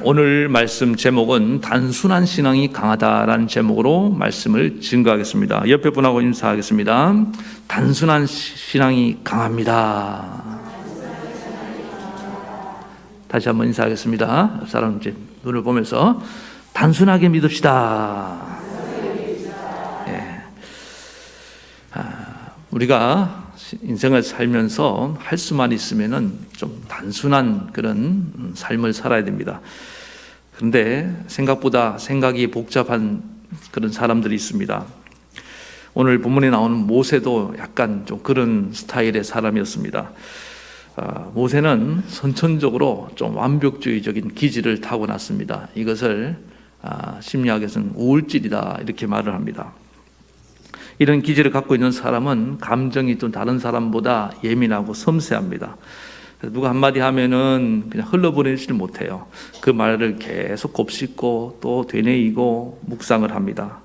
오늘 말씀 제목은 단순한 신앙이 강하다라는 제목으로 말씀을 증거하겠습니다. 옆에 분하고 인사하겠습니다. 단순한 신앙이 강합니다. 다시 한번 인사하겠습니다. 옆 사람 이제 눈을 보면서 단순하게 믿읍시다. 우리가 인생을 살면서 할 수만 있으면은 좀 단순한 그런 삶을 살아야 됩니다. 그런데 생각보다 생각이 복잡한 그런 사람들이 있습니다. 오늘 본문에 나오는 모세도 약간 좀 그런 스타일의 사람이었습니다. 모세는 선천적으로 좀 완벽주의적인 기질을 타고났습니다. 이것을 심리학에서는 우울질이다 이렇게 말을 합니다. 이런 기질을 갖고 있는 사람은 감정이 또 다른 사람보다 예민하고 섬세합니다. 누가 한마디 하면은 그냥 흘러보내지를 못해요. 그 말을 계속 곱씹고 또 되뇌이고 묵상을 합니다.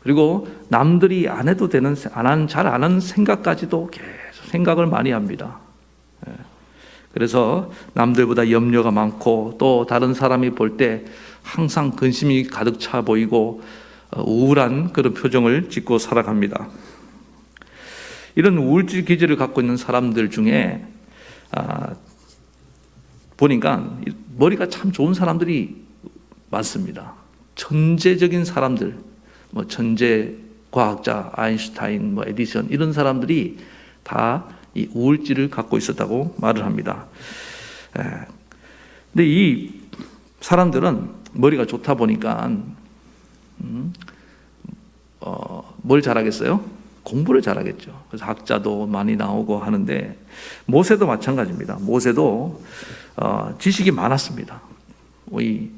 그리고 남들이 안 해도 되는, 잘 안 하는 생각까지도 계속 생각을 많이 합니다. 그래서 남들보다 염려가 많고 또 다른 사람이 볼 때 항상 근심이 가득 차 보이고 우울한 그런 표정을 짓고 살아갑니다. 이런 우울질 기질을 갖고 있는 사람들 중에 보니까 머리가 참 좋은 사람들이 많습니다. 천재적인 사람들, 천재 과학자 아인슈타인, 에디션 이런 사람들이 다 이 우울질을 갖고 있었다고 말을 합니다. 근데 이 사람들은 머리가 좋다 보니까 뭘 잘하겠어요? 공부를 잘하겠죠. 그래서 학자도 많이 나오고 하는데 모세도 마찬가지입니다. 모세도 지식이 많았습니다. 이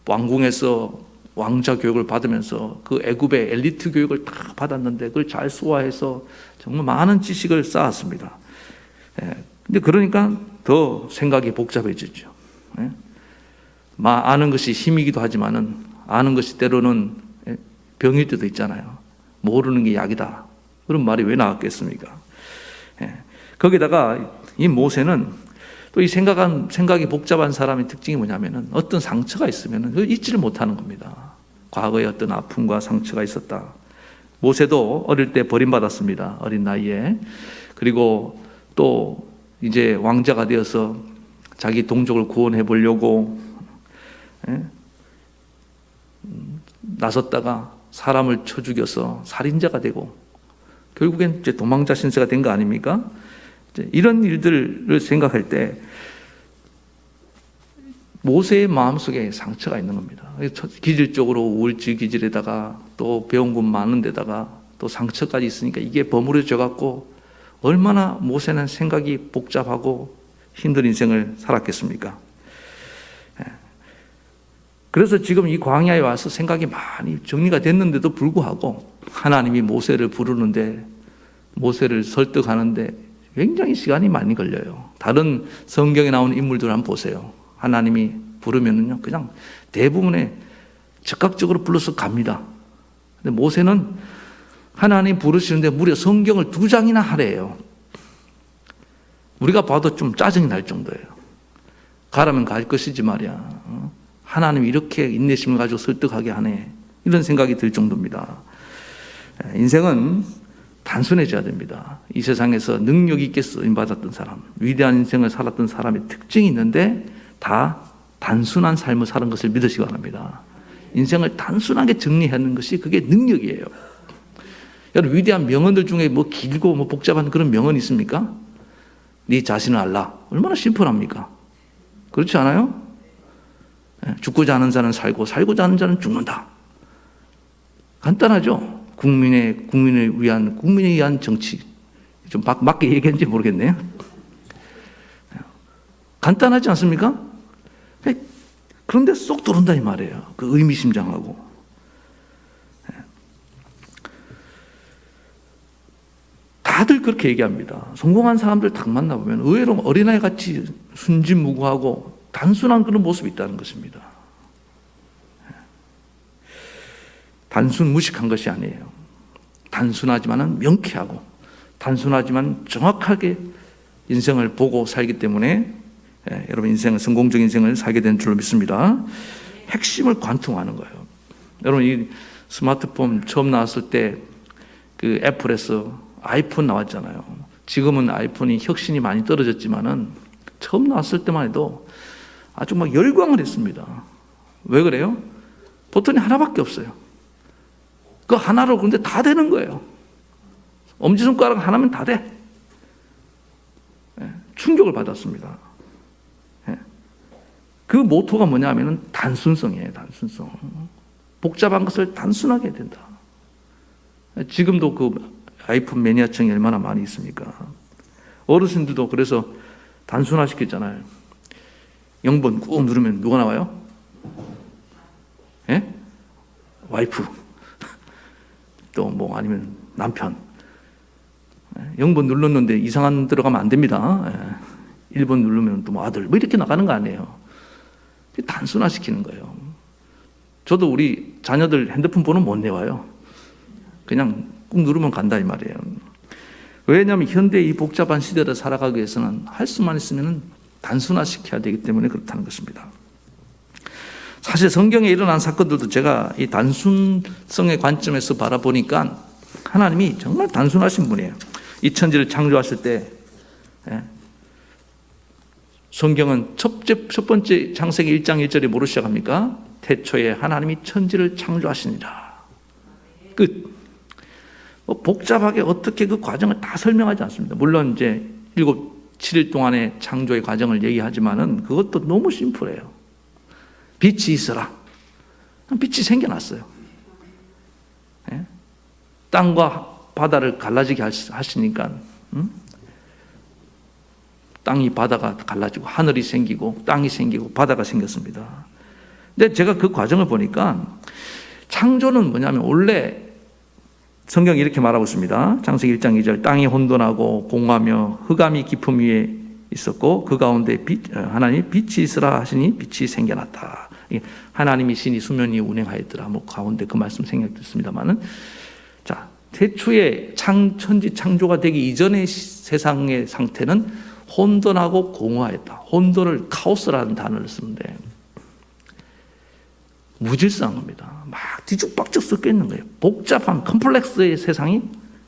왕궁에서 왕자 교육을 받으면서 그 애굽의 엘리트 교육을 다 받았는데 그걸 잘 소화해서 정말 많은 지식을 쌓았습니다. 근데 그러니까 더 생각이 복잡해지죠. 아는 것이 힘이기도 하지만은 아는 것이 때로는 병일 때도 있잖아요. 모르는 게 약이다. 그런 말이 왜 나왔겠습니까? 거기다가 이 모세는 또 이 생각이 복잡한 사람의 특징이 뭐냐면은 어떤 상처가 있으면은 그걸 잊지를 못하는 겁니다. 과거에 어떤 아픔과 상처가 있었다. 모세도 어릴 때 버림받았습니다. 어린 나이에. 그리고 또 이제 왕자가 되어서 자기 동족을 구원해 보려고 나섰다가 사람을 쳐 죽여서 살인자가 되고 결국엔 이제 도망자 신세가 된 거 아닙니까? 이런 일들을 생각할 때 모세의 마음속에 상처가 있는 겁니다. 기질적으로 우울질 기질에다가 또 배운 것 많은 데다가 또 상처까지 있으니까 이게 버무려져 갖고 얼마나 모세는 생각이 복잡하고 힘든 인생을 살았겠습니까? 그래서 지금 이 광야에 와서 생각이 많이 정리가 됐는데도 불구하고 하나님이 모세를 부르는데 모세를 설득하는데 굉장히 시간이 많이 걸려요. 다른 성경에 나오는 인물들 한번 보세요. 하나님이 부르면은요, 그냥 대부분의 즉각적으로 불러서 갑니다. 근데 모세는 하나님 부르시는데 무려 성경을 2장이나 하래요. 우리가 봐도 좀 짜증이 날 정도예요. 가라면 갈 것이지 말이야. 하나님이 이렇게 인내심을 가지고 설득하게 하네. 이런 생각이 들 정도입니다. 인생은 단순해져야 됩니다. 이 세상에서 능력 있게 쓰임받았던 사람, 위대한 인생을 살았던 사람의 특징이 있는데 다 단순한 삶을 사는 것을 믿으시기 바랍니다. 인생을 단순하게 정리하는 것이 그게 능력이에요. 여러분 위대한 명언들 중에 길고 복잡한 그런 명언이 있습니까? 네 자신을 알라. 얼마나 심플합니까? 그렇지 않아요? 죽고자 하는 자는 살고 살고자 하는 자는 죽는다. 간단하죠? 국민을 위한 국민에 의한 정치. 좀 맞게 얘기했는지 모르겠네요. 간단하지 않습니까? 그런데 쏙 들어온다 이 말이에요. 그 의미심장하고. 다들 그렇게 얘기합니다. 성공한 사람들 딱 만나보면 의외로 어린아이 같이 순진무구하고 단순한 그런 모습이 있다는 것입니다. 단순 무식한 것이 아니에요. 단순하지만 명쾌하고 단순하지만 정확하게 인생을 보고 살기 때문에 여러분 인생을 성공적인 인생을 살게 된 줄로 믿습니다. 핵심을 관통하는 거예요. 여러분 이 스마트폰 처음 나왔을 때 그 애플에서 아이폰 나왔잖아요. 지금은 아이폰이 혁신이 많이 떨어졌지만은 처음 나왔을 때만 해도 아주 막 열광을 했습니다. 왜 그래요? 버튼이 하나밖에 없어요. 그 하나로 근데 다 되는 거예요. 엄지손가락 하나면 다 돼. 충격을 받았습니다. 그 모토가 뭐냐면은 단순성이에요. 단순성. 복잡한 것을 단순하게 해야 된다. 지금도 그 아이폰 매니아층이 얼마나 많이 있습니까? 어르신들도 그래서 단순화시켰잖아요. 0번 꾹 누르면 누가 나와요? 예? 와이프. 또 뭐 아니면 남편. 0번 눌렀는데 이상한 들어가면 안 됩니다. 1번 누르면 또 뭐 아들. 뭐 이렇게 나가는 거 아니에요. 단순화시키는 거예요. 저도 우리 자녀들 핸드폰 번호 못 내와요. 그냥 꾹 누르면 간다 이 말이에요. 왜냐하면 현대 이 복잡한 시대를 살아가기 위해서는 할 수만 있으면 단순화시켜야 되기 때문에 그렇다는 것입니다. 사실 성경에 일어난 사건들도 제가 이 단순성의 관점에서 바라보니까 하나님이 정말 단순하신 분이에요. 이 천지를 창조하실 때 성경은 첫 번째 창세기 1장 1절이 뭐로 시작합니까? 태초에 하나님이 천지를 창조하시니라. 끝. 복잡하게 어떻게 그 과정을 다 설명하지 않습니다. 물론 이제 7일 동안의 창조의 과정을 얘기하지만은 그것도 너무 심플해요. 빛이 있어라. 빛이 생겨났어요. 땅과 바다를 갈라지게 하시니까 땅이 바다가 갈라지고 하늘이 생기고 땅이 생기고 바다가 생겼습니다. 근데 제가 그 과정을 보니까 창조는 뭐냐면 원래 성경이 이렇게 말하고 있습니다. 창세기 1장 2절 땅이 혼돈하고 공하며 흑암이 깊음 위에 있었고 그 가운데 하나님이 빛이 있으라 하시니 빛이 생겨났다. 하나님이 신이 수면 위에 운행하였더라. 뭐 가운데 그 말씀 생략됐습니다만은 자 태초에 천지 창조가 되기 이전의 세상의 상태는 혼돈하고 공허하였다. 혼돈을 카오스라는 단어를 쓰는데 무질서한 겁니다. 막 뒤죽박죽 섞여 있는 거예요. 복잡한 컴플렉스의 세상이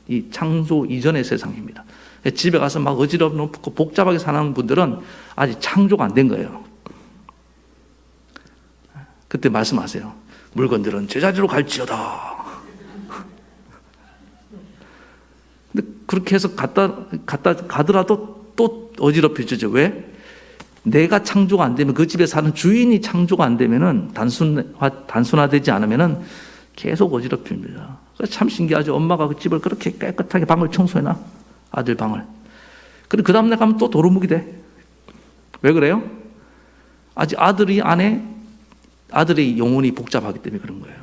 이 창조 이전의 세상입니다. 집에 가서 막 어지럽고 복잡하게 사는 분들은 아직 창조가 안 된 거예요. 그때 말씀하세요. 물건들은 제자리로 갈지어다. 근데 그렇게 해서 가더라도 또 어지럽혀지죠. 왜? 내가 창조가 안 되면 그 집에 사는 주인이 창조가 안 되면은 단순화되지 않으면은 계속 어지럽힙니다. 참 신기하죠. 엄마가 그 집을 그렇게 깨끗하게 방을 청소해놔. 아들 방을. 그리고 그 다음날 가면 또 도루묵이 돼. 왜 그래요? 아직 아들의 영혼이 복잡하기 때문에 그런 거예요.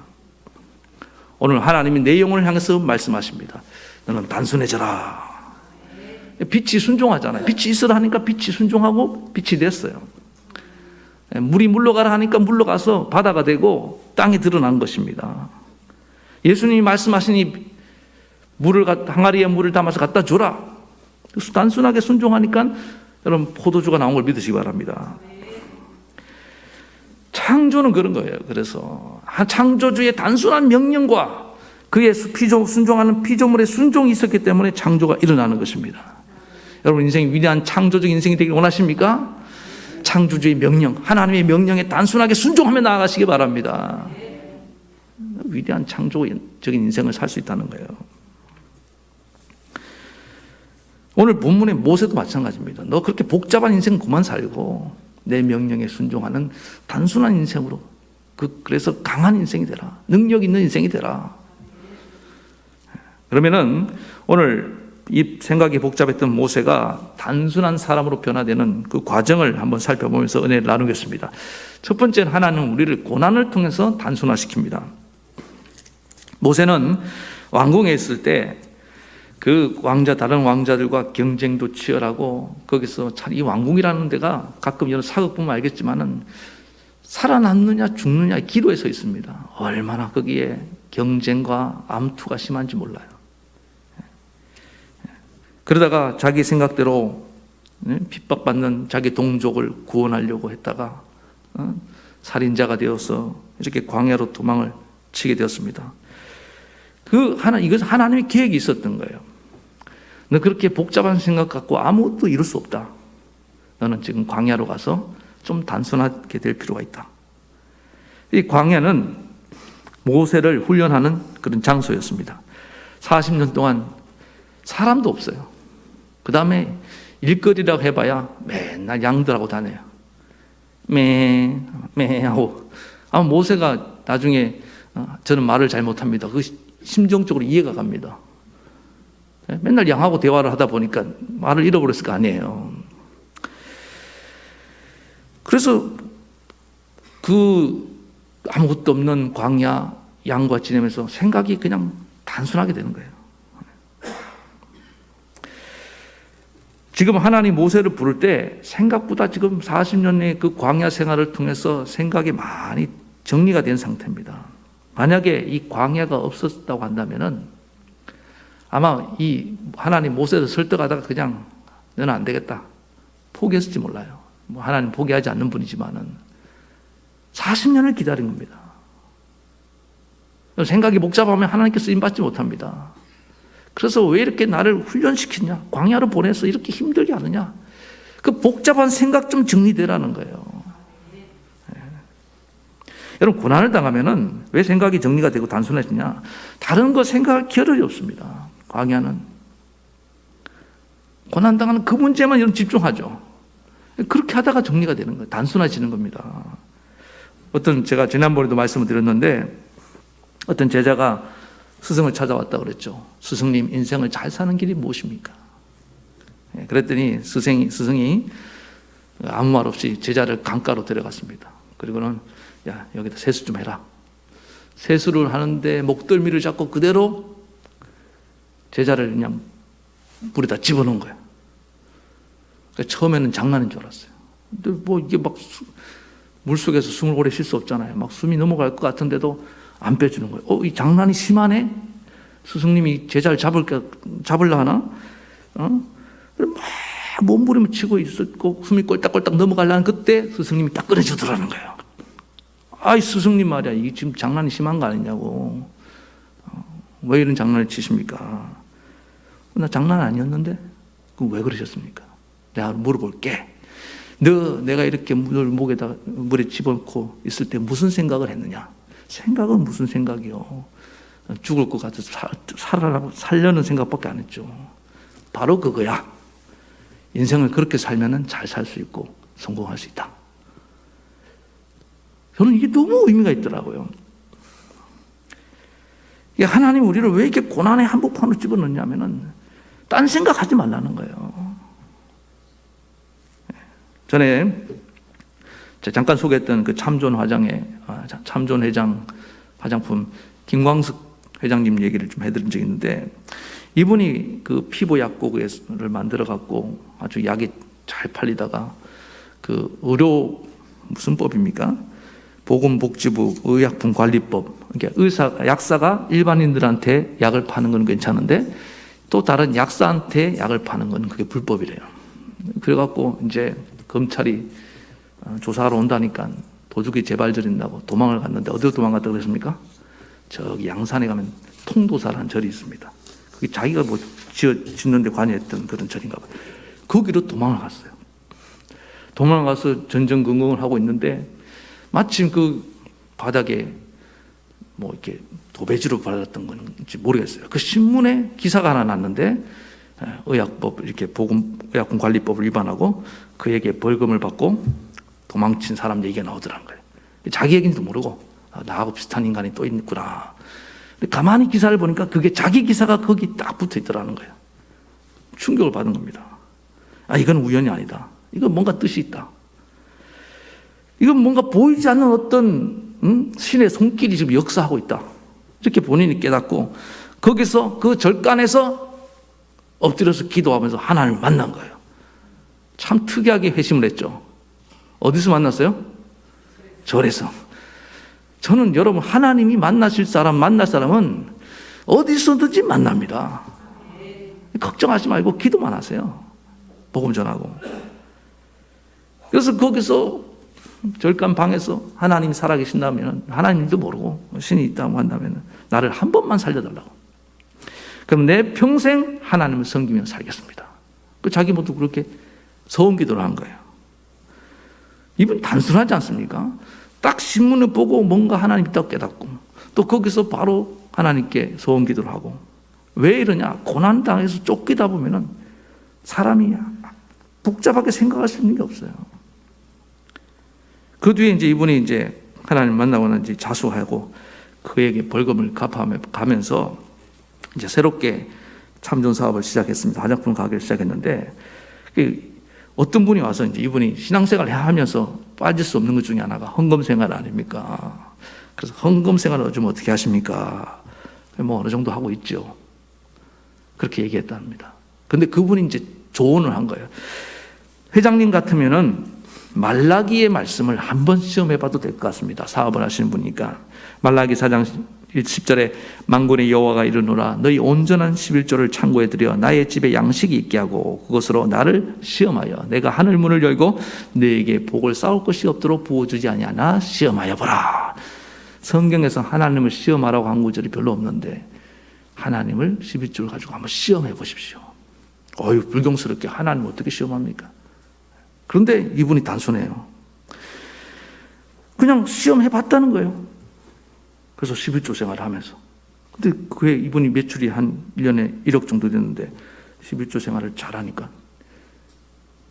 오늘 하나님이 내 영혼을 향해서 말씀하십니다. 너는 단순해져라. 빛이 순종하잖아요. 빛이 있으라 하니까 빛이 순종하고 빛이 됐어요. 물이 물러가라 하니까 물러가서 바다가 되고 땅이 드러난 것입니다. 예수님이 말씀하시니 항아리에 물을 담아서 갖다 주라. 단순하게 순종하니까 여러분 포도주가 나온 걸 믿으시기 바랍니다. 창조는 그런 거예요. 그래서 창조주의 단순한 명령과 그의 순종하는 피조물의 순종이 있었기 때문에 창조가 일어나는 것입니다. 여러분 인생이 위대한 창조적 인생이 되길 원하십니까? 창조주의 명령, 하나님의 명령에 단순하게 순종하며 나아가시기 바랍니다. 위대한 창조적인 인생을 살 수 있다는 거예요. 오늘 본문의 모세도 마찬가지입니다. 너 그렇게 복잡한 인생 그만 살고 내 명령에 순종하는 단순한 인생으로 그래서 강한 인생이 되라. 능력 있는 인생이 되라. 그러면은 오늘 이 생각이 복잡했던 모세가 단순한 사람으로 변화되는 그 과정을 한번 살펴보면서 은혜를 나누겠습니다. 첫 번째는 하나님은 우리를 고난을 통해서 단순화시킵니다. 모세는 왕궁에 있을 때 그 다른 왕자들과 경쟁도 치열하고 거기서 이 왕궁이라는 데가 가끔 여러 사극 보면 알겠지만은 살아남느냐 죽느냐의 기로에 서 있습니다. 얼마나 거기에 경쟁과 암투가 심한지 몰라요. 그러다가 자기 생각대로 핍박받는 자기 동족을 구원하려고 했다가 살인자가 되어서 이렇게 광야로 도망을 치게 되었습니다. 이것은 하나님의 계획이 있었던 거예요. 너 그렇게 복잡한 생각 갖고 아무것도 이룰 수 없다. 너는 지금 광야로 가서 좀 단순하게 될 필요가 있다. 이 광야는 모세를 훈련하는 그런 장소였습니다. 40년 동안 사람도 없어요. 그 다음에 일거리라고 해봐야 맨날 양들하고 다녀요. 하고. 모세가 나중에 저는 말을 잘 못합니다. 그 심정적으로 이해가 갑니다. 맨날 양하고 대화를 하다 보니까 말을 잃어버렸을 거 아니에요. 그래서 아무것도 없는 광야 양과 지내면서 생각이 그냥 단순하게 되는 거예요. 지금 하나님 모세를 부를 때 생각보다 지금 40년의 그 광야 생활을 통해서 생각이 많이 정리가 된 상태입니다. 만약에 이 광야가 없었다고 한다면은 아마 이 하나님 모세를 설득하다가 그냥 너는 안 되겠다 포기했을지 몰라요. 하나님 포기하지 않는 분이지만은 40년을 기다린 겁니다. 생각이 복잡하면 하나님께 쓰임받지 못합니다. 그래서 왜 이렇게 나를 훈련시키냐? 광야로 보내서 이렇게 힘들게 하느냐? 그 복잡한 생각 좀 정리되라는 거예요. 네. 여러분, 고난을 당하면은 왜 생각이 정리가 되고 단순해지냐? 다른 거 생각할 겨를이 없습니다. 광야는. 고난 당하는 그 문제만 여러분 집중하죠. 그렇게 하다가 정리가 되는 거예요. 단순해지는 겁니다. 제가 지난번에도 말씀을 드렸는데 어떤 제자가 스승을 찾아왔다 그랬죠. 스승님, 인생을 잘 사는 길이 무엇입니까? 그랬더니 스승이 아무 말 없이 제자를 강가로 데려갔습니다. 그리고는 야, 여기다 세수 좀 해라. 세수를 하는데 목덜미를 잡고 그대로 제자를 그냥 물에다 집어넣은 거예요. 그러니까 처음에는 장난인 줄 알았어요. 근데 이게 막 물속에서 숨을 오래 쉴 수 없잖아요. 막 숨이 넘어갈 것 같은데도 안 빼주는 거예요. 이 장난이 심하네? 스승님이 제자를 잡으려 하나? 막 몸부림을 치고 있었고, 숨이 꼴딱꼴딱 넘어가려는 그때 스승님이 딱 꺼내주더라는 거예요. 아이, 스승님 말이야. 이게 지금 장난이 심한 거 아니냐고. 왜 이런 장난을 치십니까? 나 장난 아니었는데? 그럼 왜 그러셨습니까? 내가 물어볼게. 내가 이렇게 물에 집어넣고 있을 때 무슨 생각을 했느냐? 생각은 무슨 생각이요? 죽을 것 같아서 살려는 생각밖에 안 했죠. 바로 그거야. 인생을 그렇게 살면 잘 살 수 있고 성공할 수 있다. 저는 이게 너무 의미가 있더라고요. 하나님 우리를 왜 이렇게 고난의 한복판으로 집어넣냐면은 딴 생각하지 말라는 거예요. 전에 제가 잠깐 소개했던 그 참존 회장 화장품 김광석 회장님 얘기를 좀 해드린 적이 있는데, 이분이 그 피부 약국을 만들어 갖고 아주 약이 잘 팔리다가 그 의료 무슨 법입니까? 보건복지부 의약품관리법. 그러니까 약사가 일반인들한테 약을 파는 건 괜찮은데 또 다른 약사한테 약을 파는 건 그게 불법이래요. 그래갖고 이제 검찰이 조사하러 온다니까 도둑이 재발절인다고 도망을 갔는데 어디로 도망갔다고 그랬습니까? 저기 양산에 가면 통도사라는 절이 있습니다. 그게 자기가 짓는 데 관여했던 그런 절인가 봐요. 거기로 도망을 갔어요. 도망을 가서 전전긍긍을 하고 있는데 마침 그 바닥에 이렇게 도배지로 발랐던 건지 모르겠어요. 그 신문에 기사가 하나 났는데 의약법 이렇게 의약품관리법을 위반하고 그에게 벌금을 받고 도망친 사람 얘기가 나오더라는 거예요. 자기 얘기인지도 모르고 나하고 비슷한 인간이 또 있구나. 근데 가만히 기사를 보니까 그게 자기 기사가 거기 딱 붙어 있더라는 거예요. 충격을 받은 겁니다. 이건 우연이 아니다. 이건 뭔가 뜻이 있다. 이건 뭔가 보이지 않는 어떤 신의 손길이 지금 역사하고 있다. 이렇게 본인이 깨닫고 거기서 그 절간에서 엎드려서 기도하면서 하나님을 만난 거예요. 참 특이하게 회심을 했죠. 어디서 만났어요? 절에서. 저는 여러분 하나님이 만날 사람은 어디서든지 만납니다. 걱정하지 말고 기도만 하세요. 복음 전하고. 그래서 거기서 절간 방에서 하나님이 살아계신다면, 하나님도 모르고 신이 있다고 한다면 나를 한 번만 살려달라고. 그럼 내 평생 하나님을 섬기며 살겠습니다. 자기 모두 그렇게 소원 기도를 한 거예요. 이분 단순하지 않습니까? 딱 신문을 보고 뭔가 하나님 있다고 깨닫고, 또 거기서 바로 하나님께 소원 기도를 하고. 왜 이러냐? 고난당해서 쫓기다 보면은 사람이 복잡하게 생각할 수 있는 게 없어요. 그 뒤에 이제 이분이 이제 하나님 만나고는 이제 자수하고 그에게 벌금을 갚아가면서 이제 새롭게 참전 사업을 시작했습니다. 화장품 가게를 시작했는데, 어떤 분이 와서 이제 이분이 신앙생활을 하면서 빠질 수 없는 것 중에 하나가 헌금 생활 아닙니까? 그래서 헌금 생활을 좀 어떻게 하십니까? 뭐 어느 정도 하고 있죠. 그렇게 얘기했답니다. 근데 그분이 이제 조언을 한 거예요. 회장님 같으면은 말라기의 말씀을 한번 시험해봐도 될 것 같습니다. 사업을 하시는 분이니까. 말라기 4장 10절에 만군의 여호와가 이르노라 너희 온전한 11조를 창고에 들여 나의 집에 양식이 있게 하고 그것으로 나를 시험하여 내가 하늘 문을 열고 너에게 복을 쌓을 것이 없도록 부어주지 아니하나 시험하여 보라. 성경에서 하나님을 시험하라고 한 구절이 별로 없는데 하나님을 11조를 가지고 한번 시험해 보십시오. 어휴, 불경스럽게 하나님을 어떻게 시험합니까? 그런데 이분이 단순해요. 그냥 시험해 봤다는 거예요. 그래서 11조 생활을 하면서. 근데 그게 이분이 매출이 한 1년에 1억 정도 됐는데 11조 생활을 잘하니까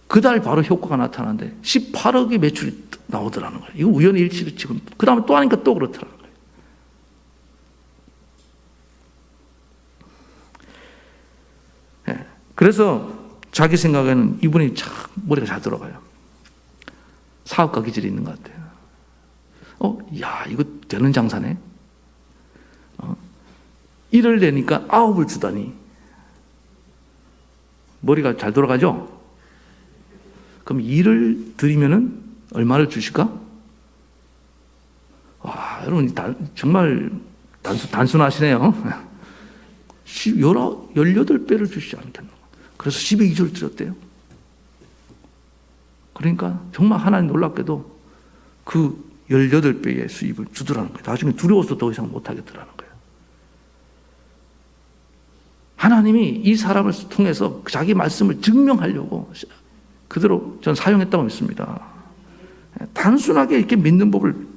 그달 바로 효과가 나타나는데 18억의 매출이 나오더라는 거예요. 이거 우연히 일치를 지금 그 다음에 또 하니까 또 그렇더라는 거예요. 네. 그래서 자기 생각에는 이분이 참 머리가 잘 들어가요. 사업가 기질이 있는 것 같아요. 야, 이거 되는 장사네. 1을 내니까 9을 주다니. 머리가 잘 돌아가죠? 그럼 2를 드리면은 얼마를 주실까? 와, 여러분, 정말 단순하시네요. 18배를 주시지 않겠나. 그래서 12조를 드렸대요. 그러니까 정말 하나님 놀랍게도 그 18배의 수입을 주더라는 거예요. 나중에 두려워서 더 이상 못하겠더라는 거예요. 하나님이 이 사람을 통해서 자기 말씀을 증명하려고 그대로 전 사용했다고 믿습니다. 단순하게 이렇게 믿는 법을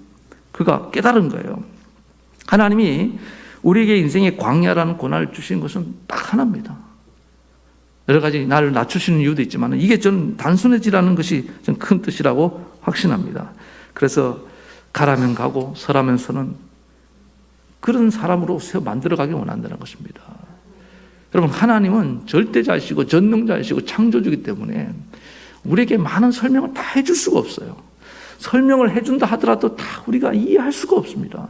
그가 깨달은 거예요. 하나님이 우리에게 인생의 광야라는 고난을 주신 것은 딱 하나입니다. 여러 가지 나를 낮추시는 이유도 있지만 이게 저는 단순해지라는 것이 좀 큰 뜻이라고 확신합니다. 그래서 가라면 가고 서라면 서는 그런 사람으로 만들어가기 원한다는 것입니다. 여러분, 하나님은 절대자이시고 전능자이시고 창조주이기 때문에 우리에게 많은 설명을 다 해줄 수가 없어요. 설명을 해준다 하더라도 다 우리가 이해할 수가 없습니다.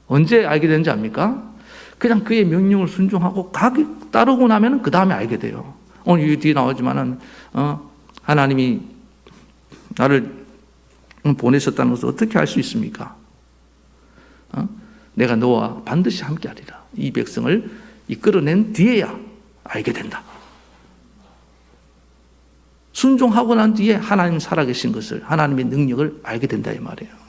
언제 알게 되는지 압니까? 그냥 그의 명령을 순종하고 따르고 나면 그 다음에 알게 돼요. 오늘 이 뒤에 나오지만은 하나님이 나를 보내셨다는 것을 어떻게 알 수 있습니까? 내가 너와 반드시 함께하리라. 이 백성을 이끌어낸 뒤에야 알게 된다. 순종하고 난 뒤에 하나님 살아계신 것을, 하나님의 능력을 알게 된다 이 말이에요.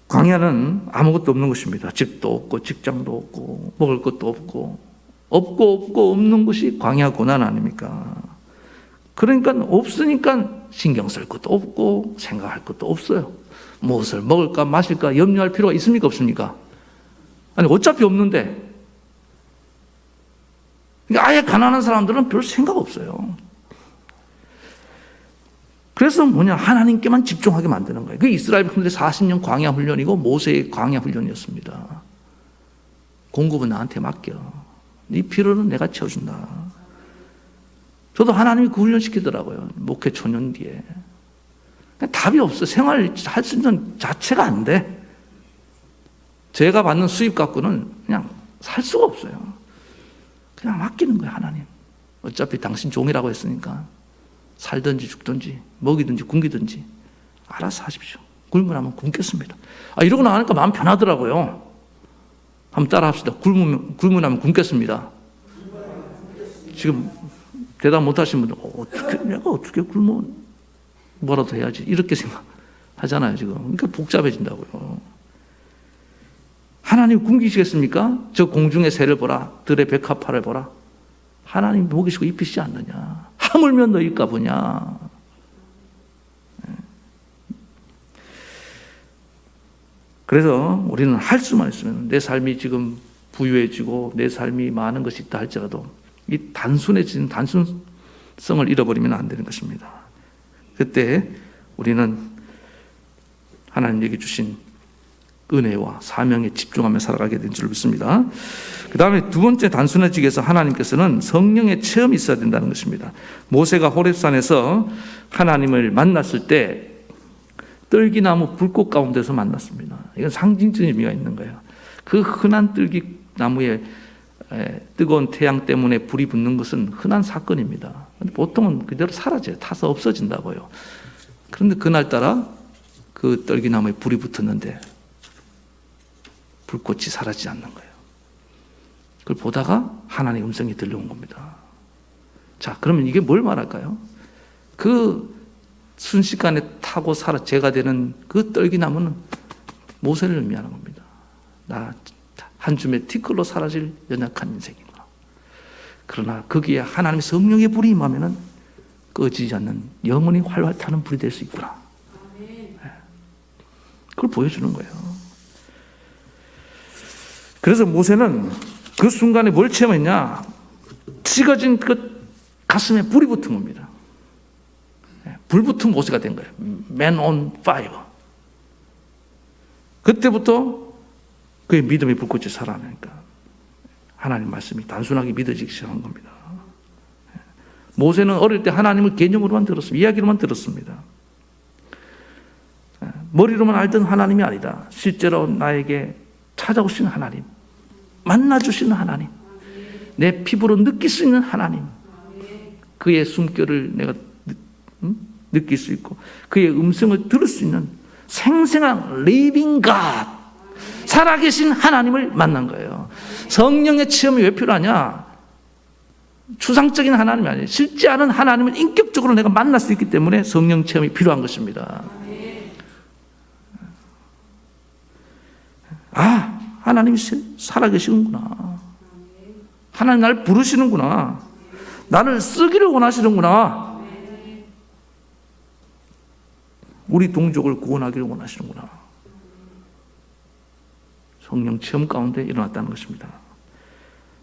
광야는 아무것도 없는 것입니다. 집도 없고 직장도 없고 먹을 것도 없고 없는 것이 광야 고난 아닙니까? 그러니까 없으니까 신경 쓸 것도 없고 생각할 것도 없어요. 무엇을 먹을까 마실까 염려할 필요가 있습니까 없습니까? 아니 어차피 없는데. 그러니까 아예 가난한 사람들은 별 생각 없어요. 그래서 하나님께만 집중하게 만드는 거예요. 그게 이스라엘 백성들의 40년 광야 훈련이고 모세의 광야 훈련이었습니다. 공급은 나한테 맡겨. 네 필요는 내가 채워준다. 저도 하나님이 그 훈련 시키더라고요. 목회 초년 뒤에. 답이 없어. 생활할 수 있는 자체가 안 돼. 제가 받는 수입 갖고는 그냥 살 수가 없어요. 그냥 맡기는 거예요, 하나님. 어차피 당신 종이라고 했으니까 살든지 죽든지 먹이든지 굶기든지 알아서 하십시오. 굶으면 굶겠습니다. 이러고 나가니까 마음 편하더라고요. 한번 따라 합시다. 굶으면 굶겠습니다. 지금 대답 못 하신 분들, 내가 어떻게 굶어 뭐라도 해야지 이렇게 생각하잖아요 지금. 그러니까 복잡해진다고요. 하나님 굶기시겠습니까? 저 공중의 새를 보라, 들의 백합화를 보라. 하나님 먹이시고 입히시지 않느냐? 하물며 너희가 보냐? 그래서 우리는 할 수만 있으면, 내 삶이 지금 부유해지고 내 삶이 많은 것이 있다 할지라도 이 단순해진 단순성을 잃어버리면 안 되는 것입니다. 그때 우리는 하나님에게 주신 은혜와 사명에 집중하며 살아가게 된 줄 믿습니다. 그 다음에 두 번째 단순해지기 위해서 하나님께서는 성령의 체험이 있어야 된다는 것입니다. 모세가 호렙산에서 하나님을 만났을 때 떨기나무 불꽃 가운데서 만났습니다. 이건 상징적인 의미가 있는 거예요. 그 흔한 떨기나무에 뜨거운 태양 때문에 불이 붙는 것은 흔한 사건입니다. 보통은 그대로 사라져요. 타서 없어진다고요. 그런데 그날따라 그 떨기나무에 불이 붙었는데 불꽃이 사라지지 않는 거예요. 그걸 보다가 하나님의 음성이 들려온 겁니다. 자, 그러면 이게 뭘 말할까요? 그 순식간에 타고 제가 되는 그 떨기나무는 모세를 의미하는 겁니다. 나 한 줌의 티끌로 사라질 연약한 인생이구나. 그러나 거기에 하나님의 성령의 불이 임하면은 꺼지지 않는 영원히 활활 타는 불이 될 수 있구나. 그걸 보여주는 거예요. 그래서 모세는 그 순간에 뭘 체험했냐? 식어진 그 가슴에 불이 붙은 겁니다. 불 붙은 모세가 된 거예요. Man on fire. 그때부터 그의 믿음의 불꽃이 살아나니까 하나님 말씀이 단순하게 믿어지기 시작한 겁니다. 모세는 어릴 때 하나님을 개념으로만 들었습니다. 이야기로만 들었습니다. 머리로만 알던 하나님이 아니다. 실제로 나에게 찾아오시는 하나님, 만나주시는 하나님, 내 피부로 느낄 수 있는 하나님, 그의 숨결을 내가 느낄 수 있고 그의 음성을 들을 수 있는 생생한 living God, 살아계신 하나님을 만난 거예요. 성령의 체험이 왜 필요하냐? 추상적인 하나님이 아니에요. 실제 않은 하나님을 인격적으로 내가 만날 수 있기 때문에 성령 체험이 필요한 것입니다. 아, 하나님이 살아계시는구나. 하나님 나를 부르시는구나. 나를 쓰기를 원하시는구나. 우리 동족을 구원하기를 원하시는구나. 성령 체험 가운데 일어났다는 것입니다.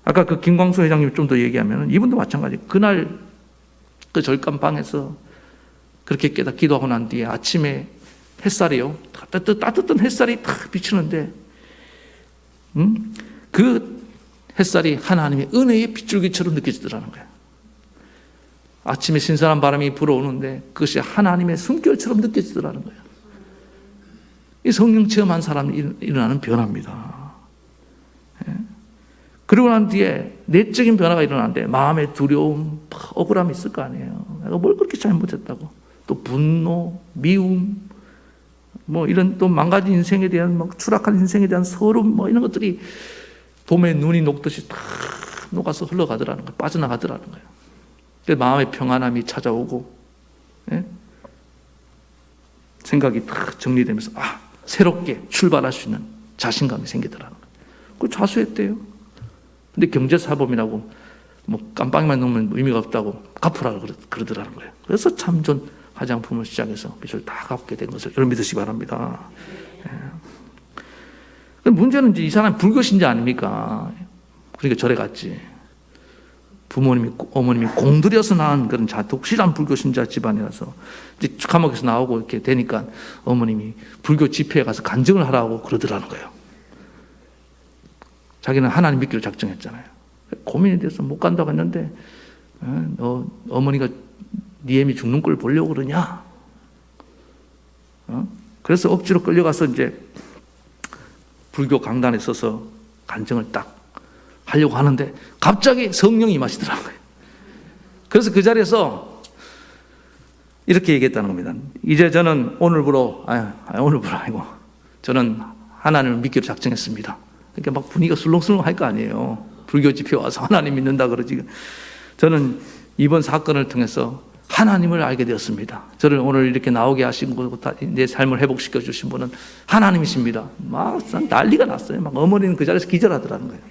아까 그 김광수 회장님 좀 더 얘기하면 이분도 마찬가지. 그날 그 절간방에서 그렇게 깨다 기도하고 난 뒤에 아침에 햇살이요, 따뜻한 햇살이 탁 비치는데 그 햇살이 하나님의 은혜의 빗줄기처럼 느껴지더라는 거예요. 아침에 신선한 바람이 불어오는데 그것이 하나님의 숨결처럼 느껴지더라는 거예요. 이 성령 체험한 사람이 일어나는 변화입니다. 그리고 난 뒤에 내적인 변화가 일어나는데 마음의 두려움, 억울함이 있을 거 아니에요. 내가 뭘 그렇게 잘못했다고. 또 분노, 미움, 뭐 이런 또 망가진 인생에 대한, 뭐 추락한 인생에 대한 서름, 뭐 이런 것들이 봄에 눈이 녹듯이 탁 녹아서 흘러가더라는 거예요. 빠져나가더라는 거예요. 그래서 마음의 평안함이 찾아오고, 생각이 탁 정리되면서 새롭게 출발할 수 있는 자신감이 생기더라는 거예요. 그걸 자수했대요. 근데 경제사범이라고 뭐 깜빡이만 넣으면 의미가 없다고 갚으라고 그러더라는 거예요. 그래서 참전 화장품을 시작해서 빚을 다 갚게 된 것을 여러분 믿으시기 바랍니다. 문제는 이제 이 사람이 불교신자 아닙니까? 그러니까 절에 갔지. 부모님이, 어머님이 공들여서 낳은 그런 독실한 불교신자 집안이라서 이제 감옥에서 나오고 이렇게 되니까 어머님이 불교 집회에 가서 간증을 하라고 그러더라는 거예요. 자기는 하나님 믿기로 작정했잖아요. 고민이 돼서 못 간다고 했는데, 너 어머니가 네 애미 죽는 걸 보려고 그러냐? 그래서 억지로 끌려가서 이제 불교 강단에 서서 간증을 딱 하려고 하는데 갑자기 성령이 임하시더라고요. 그래서 그 자리에서 이렇게 얘기했다는 겁니다. 이제 저는 오늘부로 아니고 저는 하나님을 믿기로 작정했습니다. 그러니까 막 분위기가 술렁술렁 할 거 아니에요. 불교 집회 와서 하나님 믿는다 그러지. 저는 이번 사건을 통해서 하나님을 알게 되었습니다. 저를 오늘 이렇게 나오게 하신 분, 내 삶을 회복시켜 주신 분은 하나님이십니다. 막 난리가 났어요. 막 어머니는 그 자리에서 기절하더라는 거예요.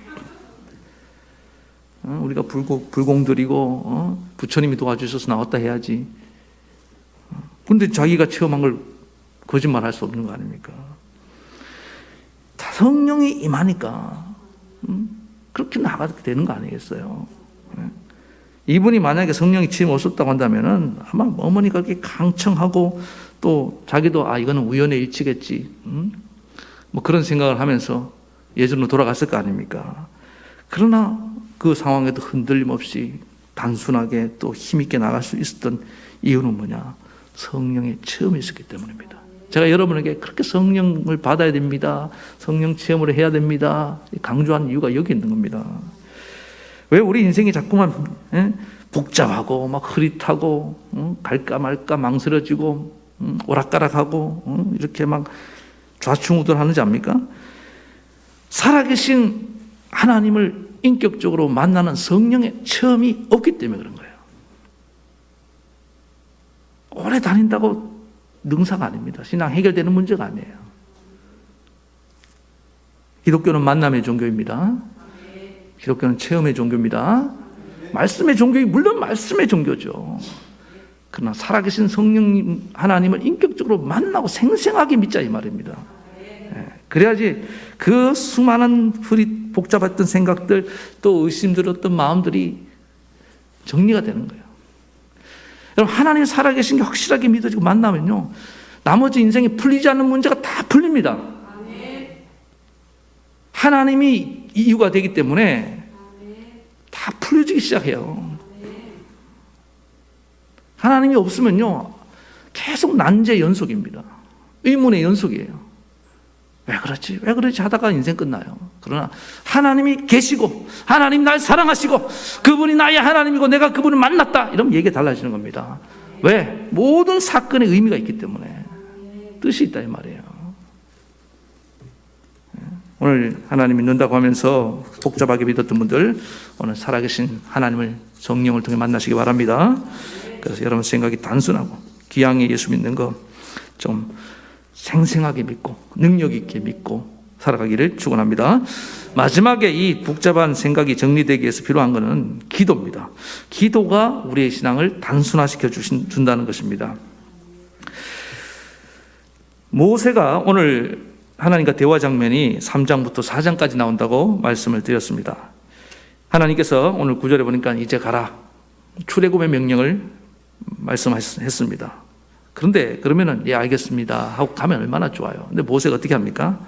우리가 불공 드리고 부처님이 도와주셔서 나왔다 해야지. 근데 자기가 체험한 걸 거짓말할 수 없는 거 아닙니까? 성령이 임하니까 그렇게 나가게 되는 거 아니겠어요? 이분이 만약에 성령이 취임 없었다고 한다면은 아마 어머니가 그렇게 강청하고 또 자기도 이거는 우연의 일치겠지, 뭐 그런 생각을 하면서 예전으로 돌아갔을 거 아닙니까? 그러나 그 상황에도 흔들림 없이 단순하게 또 힘있게 나갈 수 있었던 이유는 뭐냐? 성령의 체험이 있었기 때문입니다. 제가 여러분에게 그렇게 성령을 받아야 됩니다, 성령 체험을 해야 됩니다 강조한 이유가 여기 있는 겁니다. 왜 우리 인생이 자꾸만 복잡하고 막 흐릿하고 갈까 말까 망설여지고 오락가락하고 이렇게 막 좌충우돌하는지 압니까? 살아계신 하나님을 인격적으로 만나는 성령의 체험이 없기 때문에 그런 거예요. 오래 다닌다고 능사가 아닙니다. 신앙 해결되는 문제가 아니에요. 기독교는 만남의 종교입니다. 기독교는 체험의 종교입니다. 말씀의 종교, 물론 말씀의 종교죠. 그러나 살아계신 성령 하나님을 인격적으로 만나고 생생하게 믿자 이 말입니다. 그래야지 그 수많은 복잡했던 생각들 또 의심들었던 마음들이 정리가 되는 거예요. 여러분, 하나님 살아계신 게 확실하게 믿어지고 만나면요, 나머지 인생에 풀리지 않는 문제가 다 풀립니다. 하나님이 이유가 되기 때문에 다 풀려지기 시작해요. 하나님이 없으면요, 계속 난제 연속입니다. 의문의 연속이에요. 왜 그렇지? 왜 그렇지? 하다가 인생 끝나요. 그러나 하나님이 계시고 하나님 날 사랑하시고 그분이 나의 하나님이고 내가 그분을 만났다, 이러면 얘기가 달라지는 겁니다. 왜? 모든 사건에 의미가 있기 때문에, 뜻이 있다 이 말이에요. 오늘 하나님 믿는다고 하면서 복잡하게 믿었던 분들, 오늘 살아계신 하나님을 성령을 통해 만나시기 바랍니다. 그래서 여러분 생각이 단순하고 기왕에 예수 믿는 거 좀 생생하게 믿고 능력 있게 믿고 살아가기를 축원합니다. 마지막에 이 복잡한 생각이 정리되기 위해서 필요한 것은 기도입니다. 기도가 우리의 신앙을 단순화시켜 준다는 것입니다. 모세가 오늘 하나님과 대화 장면이 3장부터 4장까지 나온다고 말씀을 드렸습니다. 하나님께서 오늘 9절에 보니까 이제 가라, 출애굽의 명령을 말씀했습니다. 그런데 그러면은 예 알겠습니다 하고 가면 얼마나 좋아요. 근데 모세가 어떻게 합니까?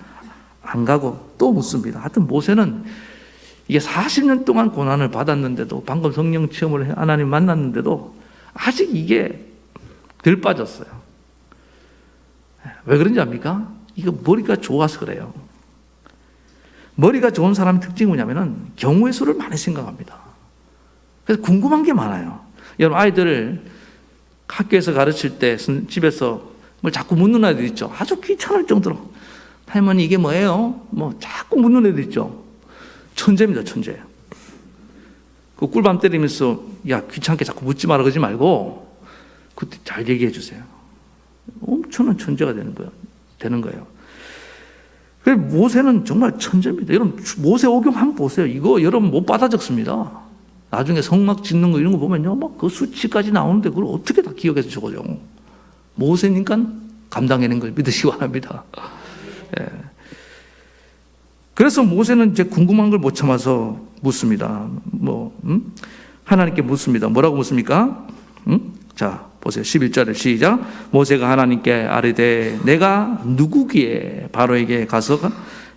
안 가고 또 묻습니다. 하여튼 모세는 이게 40년 동안 고난을 받았는데도, 방금 성령 체험을 하나님 만났는데도 아직 이게 덜 빠졌어요. 왜 그런지 압니까? 이거 머리가 좋아서 그래요. 머리가 좋은 사람의 특징이 뭐냐면은 경우의 수를 많이 생각합니다. 그래서 궁금한 게 많아요. 여러분, 아이들을 학교에서 가르칠 때 집에서 뭘 자꾸 묻는 아이들 있죠. 아주 귀찮을 정도로 할머니 이게 뭐예요? 뭐 자꾸 묻는 애들 있죠. 천재입니다, 천재. 그 꿀밤 때리면서 야 귀찮게 자꾸 묻지 마라 그러지 말고 그때 잘 얘기해 주세요. 엄청난 천재가 되는 거예요. 그래서 모세는 정말 천재입니다. 여러분 모세 오경 한번 보세요. 이거 여러분 못 받아 적습니다. 나중에 성막 짓는 거 이런 거 보면요, 막 그 수치까지 나오는데 그걸 어떻게 다 기억해서 적어요? 모세니까 감당해낸 걸 믿으시기 바랍니다. 예. 그래서 모세는 이제 궁금한 걸 못 참아서 묻습니다. 하나님께 묻습니다. 뭐라고 묻습니까? 자, 보세요. 11절에 시작. 모세가 하나님께 아뢰되 내가 누구기에 바로에게 가서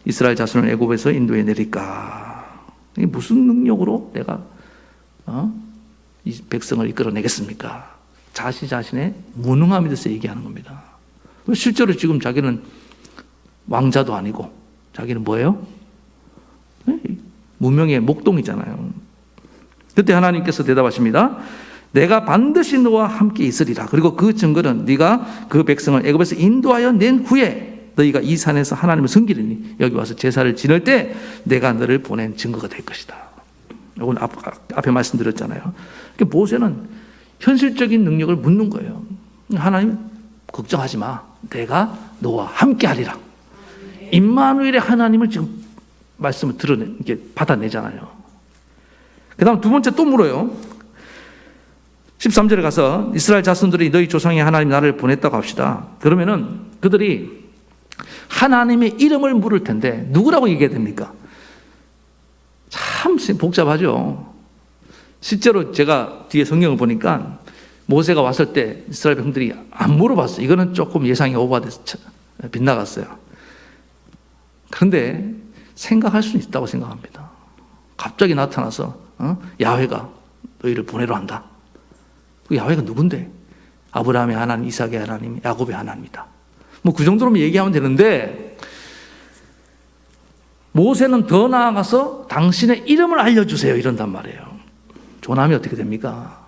이스라엘 자손을 애굽에서 인도해 내릴까? 이게 무슨 능력으로 내가 이 백성을 이끌어내겠습니까? 자신의 무능함에 대해서 얘기하는 겁니다. 실제로 지금 자기는 왕자도 아니고 자기는 뭐예요? 무명의 목동이잖아요. 그때 하나님께서 대답하십니다. 내가 반드시 너와 함께 있으리라. 그리고 그 증거는 네가 그 백성을 애굽에서 인도하여 낸 후에 너희가 이 산에서 하나님을 섬기리니 여기 와서 제사를 지낼 때 내가 너를 보낸 증거가 될 것이다. 이건 앞에 말씀드렸잖아요. 그러니까 모세는 현실적인 능력을 묻는 거예요. 하나님 걱정하지 마. 내가 너와 함께 하리라. 임마누엘의 하나님을 지금 말씀을 이게 받아내잖아요. 그 다음 두 번째 또 물어요. 13절에 가서 이스라엘 자손들이 너희 조상의 하나님 나를 보냈다고 합시다. 그러면은 그들이 하나님의 이름을 물을 텐데 누구라고 얘기해야 됩니까? 참 복잡하죠. 실제로 제가 뒤에 성경을 보니까 모세가 왔을 때 이스라엘 백성들이 안 물어봤어요. 이거는 조금 예상이 오버돼서 빗나갔어요. 그런데 생각할 수는 있다고 생각합니다. 갑자기 나타나서 야훼가 너희를 보내러 한다. 그 야훼가 누군데? 아브라함의 하나님, 이삭의 하나님, 야곱의 하나님이다. 뭐 그 정도로만 얘기하면 되는데 모세는 더 나아가서 당신의 이름을 알려주세요 이런단 말이에요. 조남이 어떻게 됩니까?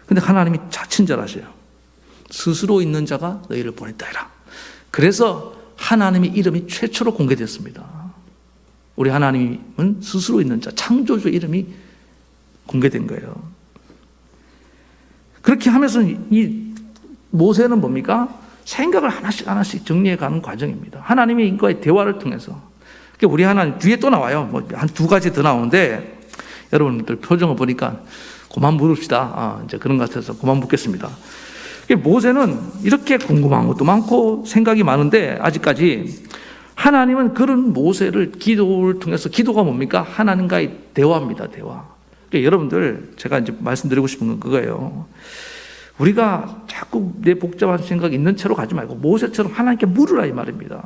근데 하나님이 친절하세요. 스스로 있는 자가 너희를 보냈다 해라. 그래서 하나님의 이름이 최초로 공개됐습니다. 우리 하나님은 스스로 있는 자, 창조주 이름이 공개된 거예요. 그렇게 하면서 이 모세는 뭡니까? 생각을 하나씩 정리해가는 과정입니다. 하나님의 인과의 대화를 통해서. 우리 하나님 뒤에 또 나와요. 뭐 한 두 가지 더 나오는데 여러분들 표정을 보니까 그만 물읍시다. 이제 그런 것 같아서 그만 묻겠습니다. 모세는 이렇게 궁금한 것도 많고 생각이 많은데 아직까지 하나님은 그런 모세를 기도를 통해서 기도가 뭡니까? 하나님과의 대화입니다. 대화. 여러분들 제가 이제 말씀드리고 싶은 건 그거예요. 우리가 자꾸 내 복잡한 생각이 있는 채로 가지 말고 모세처럼 하나님께 물으라 이 말입니다.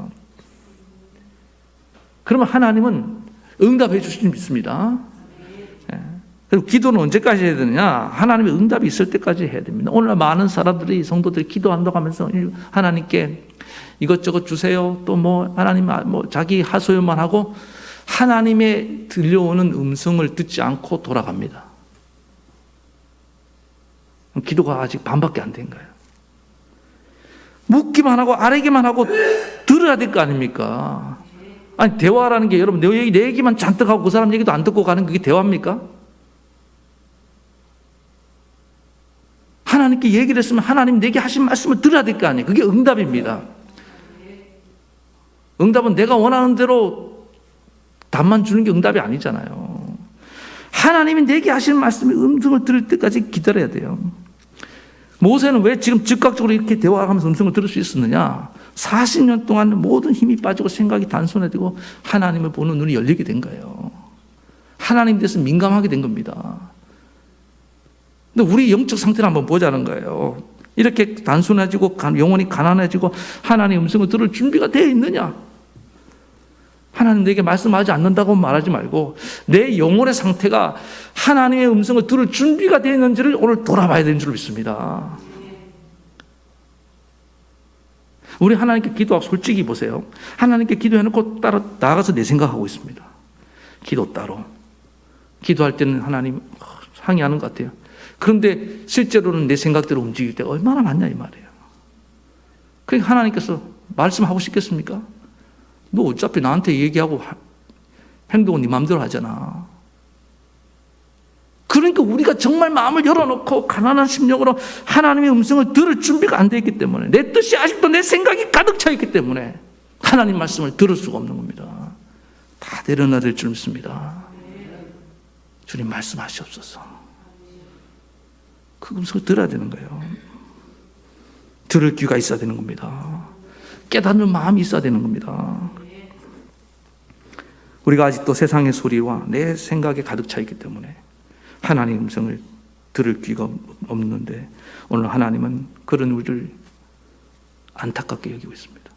그러면 하나님은 응답해 주실 줄 믿습니다. 그리고 기도는 언제까지 해야 되느냐? 하나님의 응답이 있을 때까지 해야 됩니다. 오늘 많은 사람들이 성도들이 기도한다고 하면서 하나님께 이것저것 주세요. 또 뭐 하나님 뭐 자기 하소연만 하고 하나님의 들려오는 음성을 듣지 않고 돌아갑니다. 기도가 아직 반밖에 안 된 거예요. 묻기만 하고 아뢰기만 하고 들어야 될 거 아닙니까? 아니 대화라는 게 여러분 내 얘기만 잔뜩 하고 그 사람 얘기도 안 듣고 가는 그게 대화입니까? 하나님께 얘기를 했으면 하나님 내게 하신 말씀을 들어야 될 거 아니에요. 그게 응답입니다. 응답은 내가 원하는 대로 답만 주는 게 응답이 아니잖아요. 하나님이 내게 하신 말씀의 음성을 들을 때까지 기다려야 돼요. 모세는 왜 지금 즉각적으로 이렇게 대화하면서 음성을 들을 수 있었느냐? 40년 동안 모든 힘이 빠지고 생각이 단순해지고 하나님을 보는 눈이 열리게 된 거예요. 하나님에 대해서 민감하게 된 겁니다. 근데 우리 영적 상태를 한번 보자는 거예요. 이렇게 단순해지고 영혼이 가난해지고 하나님의 음성을 들을 준비가 되어 있느냐? 하나님 내게 말씀하지 않는다고 말하지 말고 내 영혼의 상태가 하나님의 음성을 들을 준비가 되어 있는지를 오늘 돌아봐야 되는 줄 믿습니다. 우리 하나님께 기도하고 솔직히 보세요. 하나님께 기도해놓고 따로 나가서 내 생각하고 있습니다. 기도 따로. 기도할 때는 하나님 상의하는 것 같아요. 그런데 실제로는 내 생각대로 움직일 때가 얼마나 많냐 이 말이에요. 그러니까 하나님께서 말씀하고 싶겠습니까? 너 어차피 나한테 얘기하고 행동은 네 마음대로 하잖아. 그러니까 우리가 정말 마음을 열어놓고 가난한 심령으로 하나님의 음성을 들을 준비가 안 되어 있기 때문에 내 뜻이 아직도 내 생각이 가득 차 있기 때문에 하나님 말씀을 들을 수가 없는 겁니다. 다 내려놔야 줄 믿습니다. 주님 말씀하시옵소서. 그 음성을 들어야 되는 거예요. 들을 귀가 있어야 되는 겁니다. 깨닫는 마음이 있어야 되는 겁니다. 우리가 아직도 세상의 소리와 내 생각에 가득 차 있기 때문에 하나님의 음성을 들을 귀가 없는데 오늘 하나님은 그런 우리를 안타깝게 여기고 있습니다.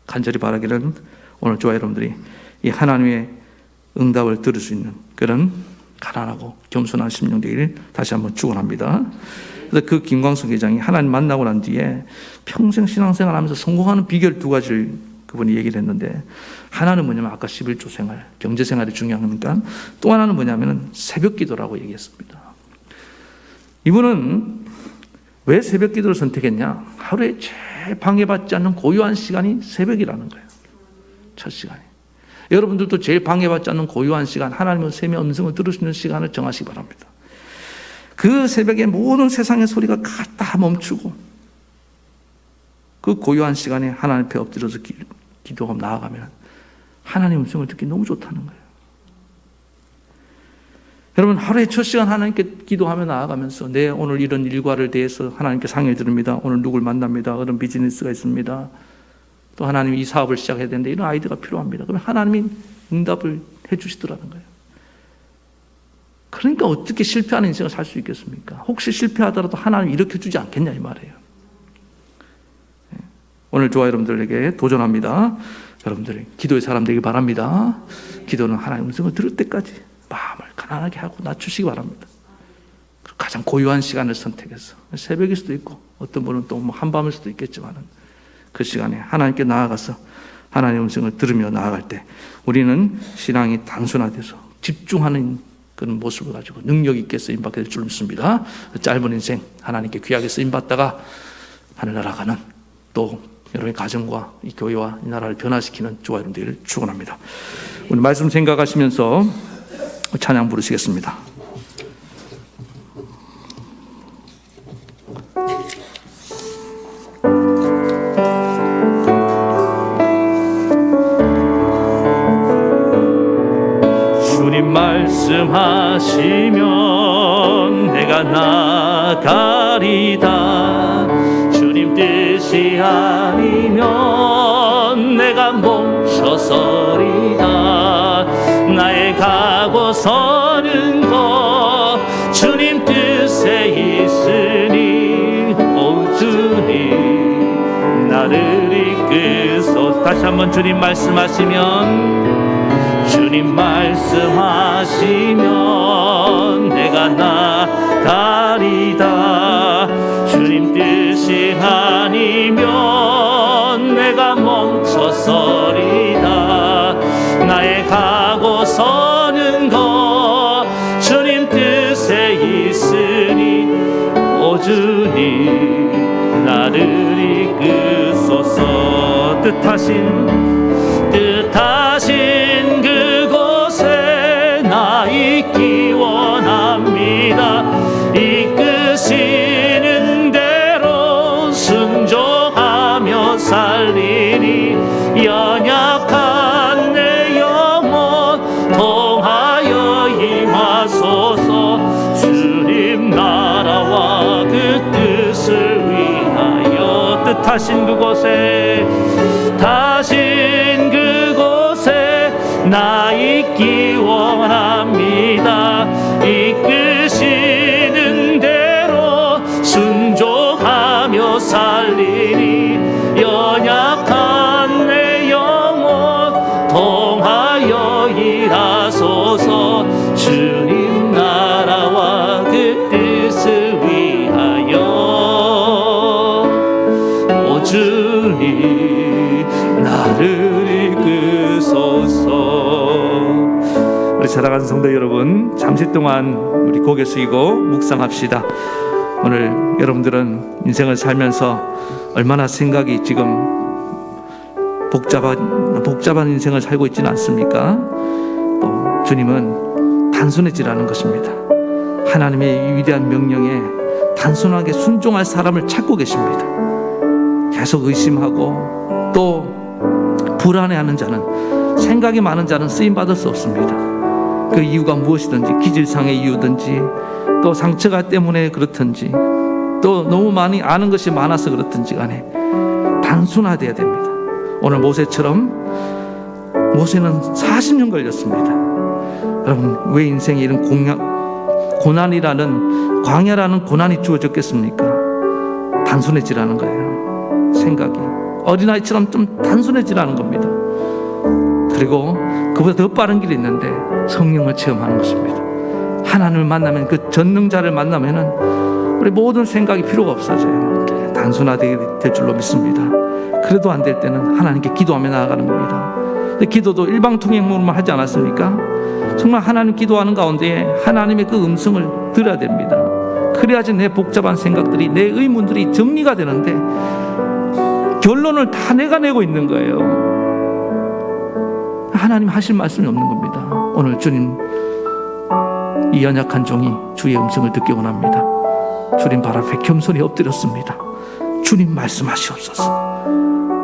간절히 바라기는 오늘 저와 여러분들이 이 하나님의 응답을 들을 수 있는 그런 가난하고 겸손한 심령 되기를 다시 한번 축원합니다. 그래서 그 김광석 회장이 하나님 만나고 난 뒤에 평생 신앙생활 하면서 성공하는 비결 두 가지를 그분이 얘기를 했는데 하나는 뭐냐면 아까 11조 생활, 경제 생활이 중요하니까 또 하나는 뭐냐면 새벽 기도라고 얘기했습니다. 이분은 왜 새벽 기도를 선택했냐? 하루에 제일 방해받지 않는 고요한 시간이 새벽이라는 거예요. 첫 시간이. 여러분들도 제일 방해받지 않는 고요한 시간, 하나님의 샘의 음성을 들을 수 있는 시간을 정하시기 바랍니다. 그 새벽에 모든 세상의 소리가 다 멈추고 그 고요한 시간에 하나님 앞에 엎드려서 기도하고 나아가면 하나님의 음성을 듣기 너무 좋다는 거예요. 여러분, 하루에 첫 시간 하나님께 기도하며 나아가면서 내 오늘 이런 일과를 대해서 하나님께 상의를 드립니다. 오늘 누굴 만납니다. 그런 비즈니스가 있습니다. 또 하나님이 이 사업을 시작해야 되는데 이런 아이디어가 필요합니다. 그러면 하나님이 응답을 해 주시더라는 거예요. 그러니까 어떻게 실패하는 인생을 살 수 있겠습니까? 혹시 실패하더라도 하나님이 일으켜주지 않겠냐 이 말이에요. 오늘 저와 여러분들에게 도전합니다. 여러분들이 기도의 사람 되길 바랍니다. 기도는 하나님의 음성을 들을 때까지 마음을 가난하게 하고 낮추시기 바랍니다. 가장 고요한 시간을 선택해서 새벽일 수도 있고 어떤 분은 또 뭐 한밤일 수도 있겠지만 그 시간에 하나님께 나아가서 하나님의 음성을 들으며 나아갈 때 우리는 신앙이 단순화돼서 집중하는 그런 모습을 가지고 능력 있게 쓰임받게 될 줄 믿습니다. 짧은 인생 하나님께 귀하게 쓰임받다가 하늘나라 가는 또 여러분의 가정과 이 교회와 이 나라를 변화시키는 저와 여러분들 축원합니다. 오늘 말씀 생각하시면서 찬양 부르시겠습니다. 주님 말씀하시면 내가 나가리다. 주님 뜻이 아니면 내가 멈춰서리다. 나의 가고 서는 것 주님 뜻에 있으니 오 주님 나를 이끄소서. 다시 한번 주님 말씀하시면 주님 말씀하시면 내가 나가리다. 주님 뜻이 아니면 내가 멈춰서리다. 나의 가고 서는 것 주님 뜻에 있으니 오 주님 나를 이끄소서. 뜻하신 그곳에 나 있기 원합니다. 이끄시는 대로 순종하며 살리니 연약한 내 영혼 통하여 임하소서. 주님 나라와 그 뜻을 위하여 뜻하신 그곳에 나 있기 원합니다. 이끄시는 대로 순종하며 살리니 연약한 내 영혼 통하여 일하소서. 주님 나라와 그 뜻을 위하여 오 주님 나를 이끄소서. 우리 사랑하는 성도 여러분, 잠시 동안 우리 고개 숙이고 묵상합시다. 오늘 여러분들은 인생을 살면서 얼마나 생각이 지금 복잡한 인생을 살고 있지는 않습니까? 또 주님은 단순해지라는 것입니다. 하나님의 위대한 명령에 단순하게 순종할 사람을 찾고 계십니다. 계속 의심하고 또 불안해하는 자는, 생각이 많은 자는 쓰임받을 수 없습니다. 그 이유가 무엇이든지, 기질상의 이유든지 또 상처가 때문에 그렇든지 또 너무 많이 아는 것이 많아서 그렇든지 간에 단순화되어야 됩니다. 오늘 모세처럼 모세는 40년 걸렸습니다. 여러분, 왜 인생에 이런 고난이라는, 광야라는 고난이 주어졌겠습니까? 단순해지라는 거예요. 생각이 어린아이처럼 좀 단순해지라는 겁니다. 그리고 그보다 더 빠른 길이 있는데 성령을 체험하는 것입니다. 하나님을 만나면, 그 전능자를 만나면은 우리 모든 생각이 필요가 없어져요. 단순화되게 될 줄로 믿습니다. 그래도 안 될 때는 하나님께 기도하며 나아가는 겁니다. 근데 기도도 일방통행으로만 하지 않았습니까? 정말 하나님 기도하는 가운데 하나님의 그 음성을 들어야 됩니다. 그래야지 내 복잡한 생각들이, 내 의문들이 정리가 되는데 결론을 다 내가 내고 있는 거예요. 하나님 하실 말씀이 없는 겁니다. 오늘 주님, 이 연약한 종이 주의 음성을 듣기 원합니다. 주님 발 앞에 겸손히 엎드렸습니다. 주님 말씀하시옵소서.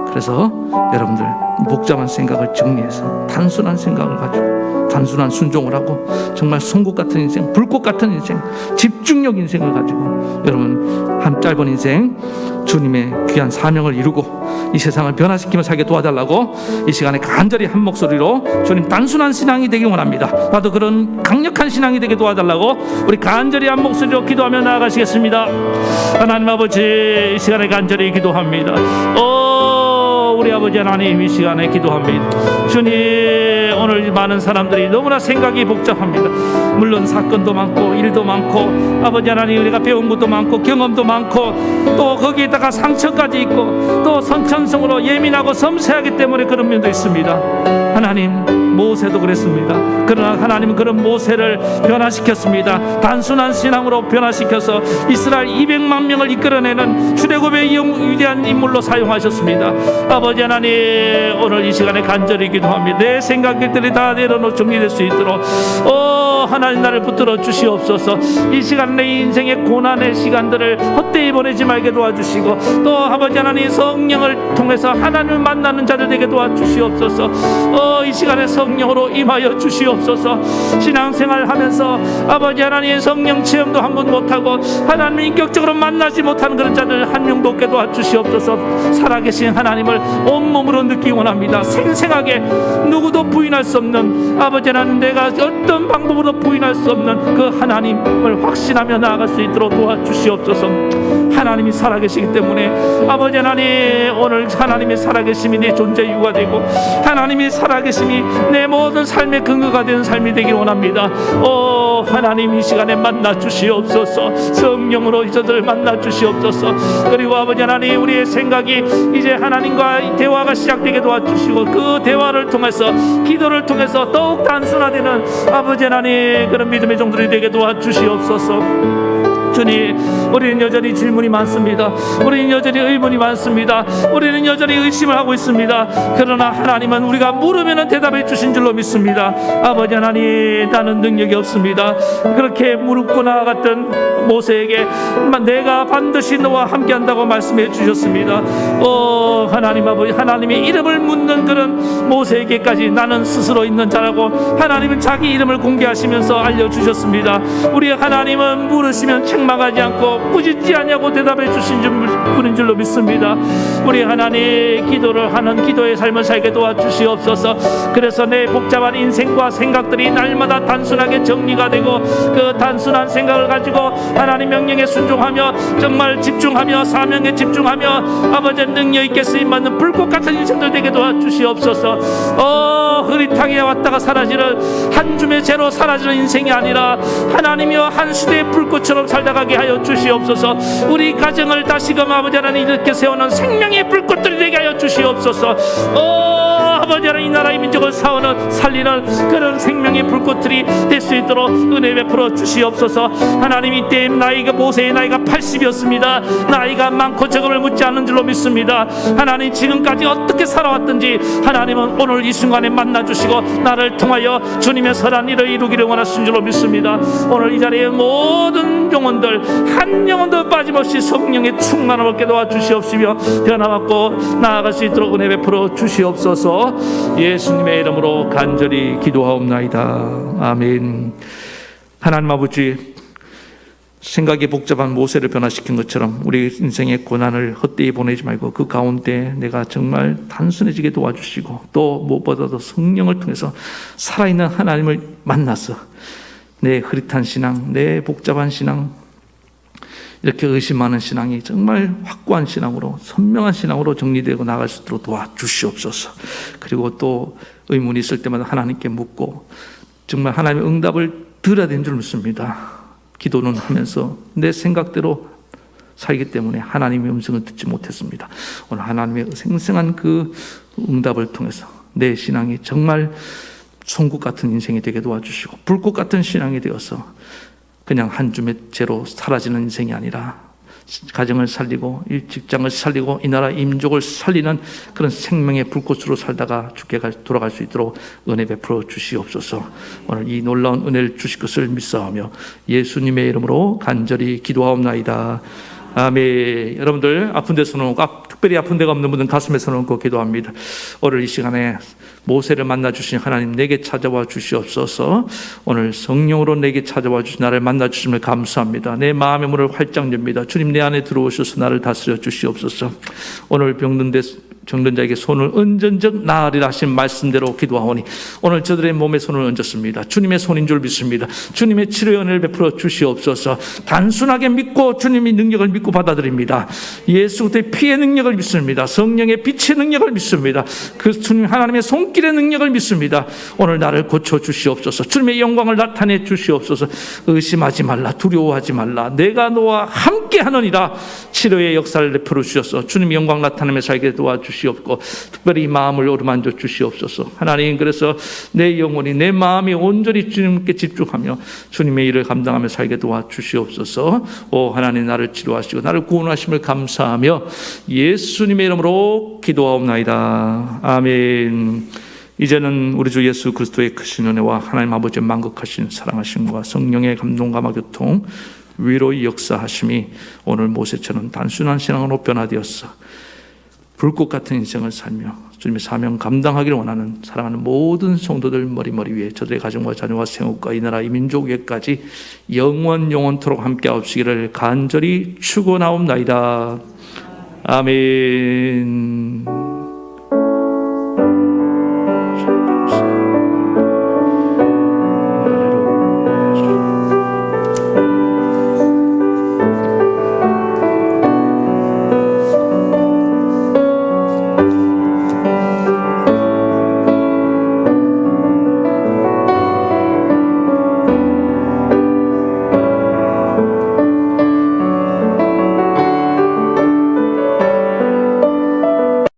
그래서 여러분들 복잡한 생각을 정리해서 단순한 생각을 가지고 단순한 순종을 하고 정말 송곳 같은 인생, 불꽃 같은 인생, 집중력 인생을 가지고 여러분 한 짧은 인생 주님의 귀한 사명을 이루고 이 세상을 변화시키며 살게 도와달라고 이 시간에 간절히 한 목소리로 주님 단순한 신앙이 되길 원합니다. 나도 그런 강력한 신앙이 되게 도와달라고 우리 간절히 한 목소리로 기도하며 나아가시겠습니다. 하나님 아버지, 이 시간에 간절히 기도합니다. 우리 아버지 하나님, 이 시간에 기도합니다. 주님, 오늘 많은 사람들이 너무나 생각이 복잡합니다. 물론 사건도 많고 일도 많고 아버지 하나님, 우리가 배운 것도 많고 경험도 많고 또 거기에다가 상처까지 있고 또 선천성으로 예민하고 섬세하기 때문에 그런 면도 있습니다. 하나님, 모세도 그랬습니다. 그러나 하나님은 그런 모세를 변화시켰습니다. 단순한 신앙으로 변화시켜서 이스라엘 200만 명을 이끌어내는 출애굽의 위대한 인물로 사용하셨습니다. 아버지 하나님, 오늘 이 시간에 간절히 기도합니다. 내 생각들이 다 내려놓고 정리될 수 있도록 하나님 나를 붙들어 주시옵소서. 이 시간 내 인생의 고난의 시간들을 헛되이 보내지 말게 도와주시고 또 아버지 하나님 성령을 통해서 하나님을 만나는 자들 되게 도와주시옵소서. 이 시간에 성령으로 임하여 주시옵소서. 신앙생활 하면서 아버지 하나님 성령 체험도 한 번 못하고 하나님을 인격적으로 만나지 못하는 그런 자들 한 명도 없게 도와주시옵소서. 살아계신 하나님을 온몸으로 느끼기 원합니다. 생생하게 누구도 부인할 수 없는 아버지 하나님, 내가 어떤 방법으로 부인할 수 없는 그 하나님을 확신하며 나아갈 수 있도록 도와주시옵소서. 하나님이 살아계시기 때문에 아버지 하나님, 오늘 하나님의 살아계심이 내 존재 이유가 되고 하나님이 살아계심이 내 모든 삶의 근거가 되는 삶이 되길 원합니다. 하나님, 이 시간에 만나 주시옵소서. 성령으로 저들을 만나 주시옵소서. 그리고 아버지 하나님, 우리의 생각이 이제 하나님과 대화가 시작되게 도와주시고 그 대화를 통해서 기도를 통해서 더욱 단순화되는 아버지 하나님 그런 믿음의 종들이 되게 도와주시옵소서. 주님, 우리는 여전히 질문이 많습니다. 우리는 여전히 의문이 많습니다. 우리는 여전히 의심을 하고 있습니다. 그러나 하나님은 우리가 물으면 대답해 주신 줄로 믿습니다. 아버지 하나님, 나는 능력이 없습니다. 그렇게 무릎 꿇고 나아갔던 모세에게 내가 반드시 너와 함께한다고 말씀해 주셨습니다. 하나님 아버지, 하나님의 이름을 묻는 그런 모세에게까지 나는 스스로 있는 자라고 하나님은 자기 이름을 공개하시면서 알려주셨습니다. 우리 하나님은 물으시면 책망하지 않고 꾸짖지 않냐고 대답해 주신 분인 줄로 믿습니다. 우리 하나님, 기도를 하는 기도의 삶을 살게 도와주시옵소서. 그래서 내 복잡한 인생과 생각들이 날마다 단순하게 정리가 되고 그 단순한 생각을 가지고 하나님 명령에 순종하며 정말 집중하며 사명에 집중하며 아버지 능력 있게 쓰임받는 불꽃 같은 인생들 되게 도와주시옵소서. 흐릿하게 왔다가 사라지는 한 줌의 재로 사라지는 인생이 아니라 하나님이여 한 수대의 불꽃처럼 살다가게 하여 주시옵소서. 우리 가정을 다시금 아버지 하나님 이렇게 세우는 생명의 불꽃들이 되게 하여 주시옵소서. 아버지 하나님, 이 나라의 민족을 살리는 그런 생명의 불꽃들이 될 수 있도록 은혜 베풀어 주시옵소서. 하나님, 이때 나이가 모세의 나이가 80이었습니다. 나이가 많고 적음을 묻지 않는 줄로 믿습니다. 하나님, 지금까지 어떻게 살아왔든지 하나님은 오늘 이 순간에 만나주시고 나를 통하여 주님의 선한 일을 이루기를 원하신 줄로 믿습니다. 오늘 이 자리에 모든 영혼들 한 영혼도 빠짐없이 성령의 충만을 얻게 도와주시옵시며 변화받고 나아갈 수 있도록 은혜 베풀어 주시옵소서. 예수님의 이름으로 간절히 기도하옵나이다. 아멘. 하나님 아버지, 생각이 복잡한 모세를 변화시킨 것처럼 우리 인생의 고난을 헛되이 보내지 말고 그 가운데 내가 정말 단순해지게 도와주시고 또 무엇보다도 성령을 통해서 살아있는 하나님을 만나서 내 흐릿한 신앙, 내 복잡한 신앙, 이렇게 의심 많은 신앙이 정말 확고한 신앙으로, 선명한 신앙으로 정리되고 나갈 수 있도록 도와주시옵소서. 그리고 또 의문이 있을 때마다 하나님께 묻고 정말 하나님의 응답을 들어야 되는 줄 믿습니다. 기도는 하면서 내 생각대로 살기 때문에 하나님의 음성을 듣지 못했습니다. 오늘 하나님의 생생한 그 응답을 통해서 내 신앙이 정말 송곳 같은 인생이 되게 도와주시고 불꽃 같은 신앙이 되어서 그냥 한 줌의 재로 사라지는 인생이 아니라 가정을 살리고 이 직장을 살리고 이 나라 민족을 살리는 그런 생명의 불꽃으로 살다가 죽게 돌아갈 수 있도록 은혜 베풀어 주시옵소서. 오늘 이 놀라운 은혜를 주실 것을 믿사오며 예수님의 이름으로 간절히 기도하옵나이다. 아멘. 여러분들 아픈 데 손을 얹고, 특별히 아픈 데가 없는 분들은 가슴에 손을 얹고 기도합니다. 오늘 이 시간에 모세를 만나 주신 하나님, 내게 찾아와 주시옵소서. 오늘 성령으로 내게 찾아와 주신 나를 만나 주심을 감사합니다. 내 마음의 문을 활짝 엽니다. 주님, 내 안에 들어오셔서 나를 다스려 주시옵소서. 오늘 병든 자에게 손을 얹은 적 나으리라 하신 말씀대로 기도하오니 오늘 저들의 몸에 손을 얹었습니다. 주님의 손인 줄 믿습니다. 주님의 치료의 은혜를 베풀어 주시옵소서. 단순하게 믿고 주님의 능력을 믿고 받아들입니다. 예수 그리스도의 피의 능력을 믿습니다. 성령의 빛의 능력을 믿습니다. 그 주님 하나님의 손길의 능력을 믿습니다. 오늘 나를 고쳐 주시옵소서. 주님의 영광을 나타내 주시옵소서. 의심하지 말라, 두려워하지 말라, 내가 너와 함께 하느니라. 치료의 역사를 베풀어 주셔서 주님의 영광 나타내며 살게 도와주시옵소서. 특별히 마음을 어루만져 주시옵소서. 하나님, 그래서 내 영혼이, 내 마음이 온전히 주님께 집중하며 주님의 일을 감당하며 살게 도와주시옵소서. 오 하나님, 나를 치료하시고 나를 구원하심을 감사하며 예수님의 이름으로 기도하옵나이다. 아멘. 이제는 우리 주 예수 그리스도의 크신 은혜와 하나님 아버지의 만극하신 사랑하심과 성령의 감동감화 교통, 위로의 역사하심이 오늘 모세처럼 단순한 신앙으로 변화되었어 불꽃 같은 인생을 살며 주님의 사명 감당하기를 원하는 사랑하는 모든 성도들 머리 위에 저들의 가정과 자녀와 생업과 이 나라 이 민족 위에까지 영원토록 함께 하옵시기를 간절히 축원하옵나이다. 아멘.